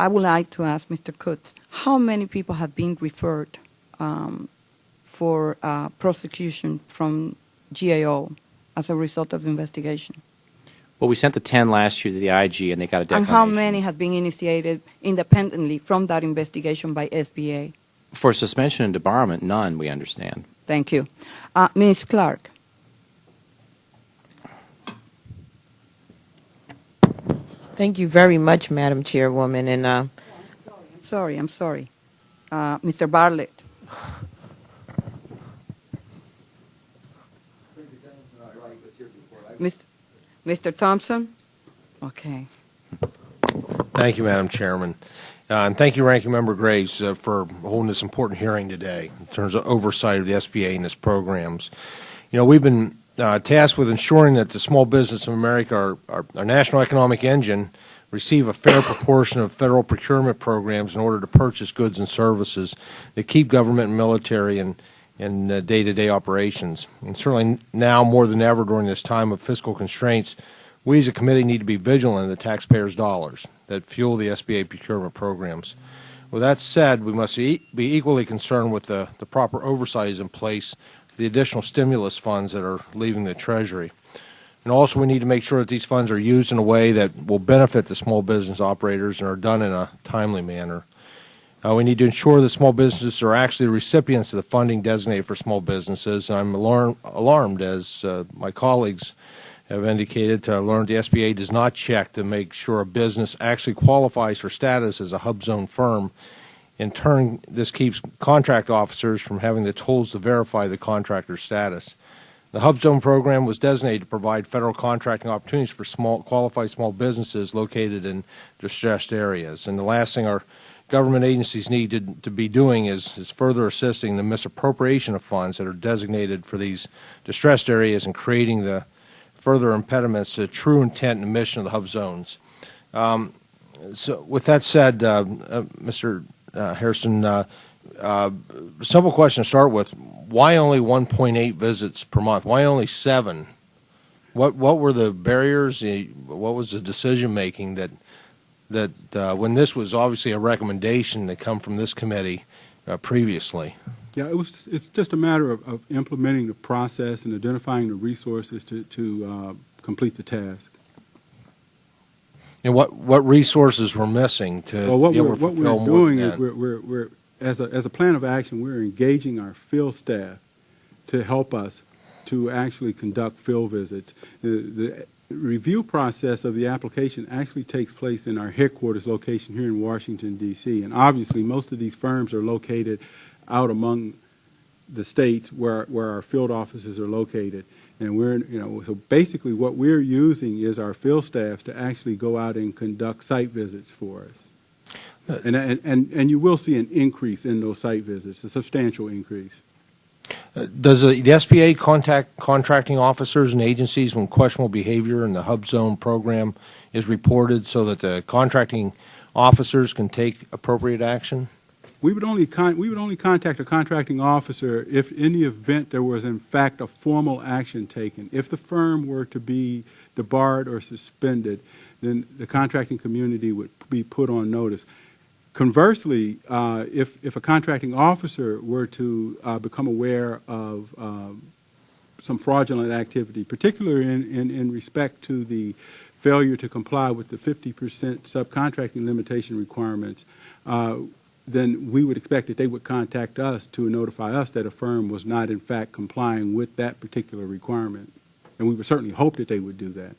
I would like to ask Mr. Kutz, how many people have been referred for prosecution from GAO as a result of investigation? Well, we sent the 10 last year to the IG, and they got a declination. And how many have been initiated independently from that investigation by SBA? For suspension and debarment, none, we understand. Thank you. Ms. Clark. Thank you very much, Madam Chairwoman. And I'm sorry. Mr. Bartlett. Mr. Thompson? Okay. Thank you, Madam Chairman. And thank you, Ranking Member Graves, for holding this important hearing today in terms of oversight of the SBA and its programs. You know, we've been tasked with ensuring that the small business of America, our national economic engine, receive a fair proportion of federal procurement programs in order to purchase goods and services that keep government and military in day-to-day operations. And certainly now more than ever during this time of fiscal constraints, we as a committee need to be vigilant of the taxpayers' dollars that fuel the SBA procurement programs. With that said, we must be equally concerned with the proper oversight is in place for the additional stimulus funds that are leaving the Treasury. And also we need to make sure that these funds are used in a way that will benefit the small business operators and are done in a timely manner. We need to ensure that small businesses are actually the recipients of the funding designated for small businesses. I'm alarmed, as my colleagues have indicated, to learn the SBA does not check to make sure a business actually qualifies for status as a hub zone firm. In turn, this keeps contract officers from having the tools to verify the contractor's status. The hub zone program was designated to provide federal contracting opportunities for qualified small businesses located in distressed areas. And the last thing our government agencies need to be doing is further assisting the misappropriation of funds that are designated for these distressed areas and creating the further impediments to the true intent and mission of the hub zones. So with that said, Mr. Harrison, simple question to start with. Why only 1.8 visits per month? Why only 7? What were the barriers? What was the decision making that when this was obviously a recommendation that come from this committee previously? Yeah, it's just a matter of implementing the process and identifying the resources to complete the task. And what resources were missing to be able to fulfill more? What we're doing is we're as a plan of action, we're engaging our field staff to help us to actually conduct field visits. The review process of the application actually takes place in our headquarters location here in Washington, D.C. And obviously, most of these firms are located out among the states where our field offices are located. And so basically what we're using is our field staff to actually go out and conduct site visits for us. And you will see an increase in those site visits, a substantial increase. Does the SBA contact contracting officers and agencies when questionable behavior in the hub zone program is reported so that the contracting officers can take appropriate action? We would only contact a contracting officer if in the event there was in fact a formal action taken. If the firm were to be debarred or suspended, then the contracting community would be put on notice. Conversely, if a contracting officer were to become aware of some fraudulent activity, particularly in respect to the failure to comply with the 50% subcontracting limitation requirements, then we would expect that they would contact us to notify us that a firm was not in fact complying with that particular requirement. And we would certainly hope that they would do that.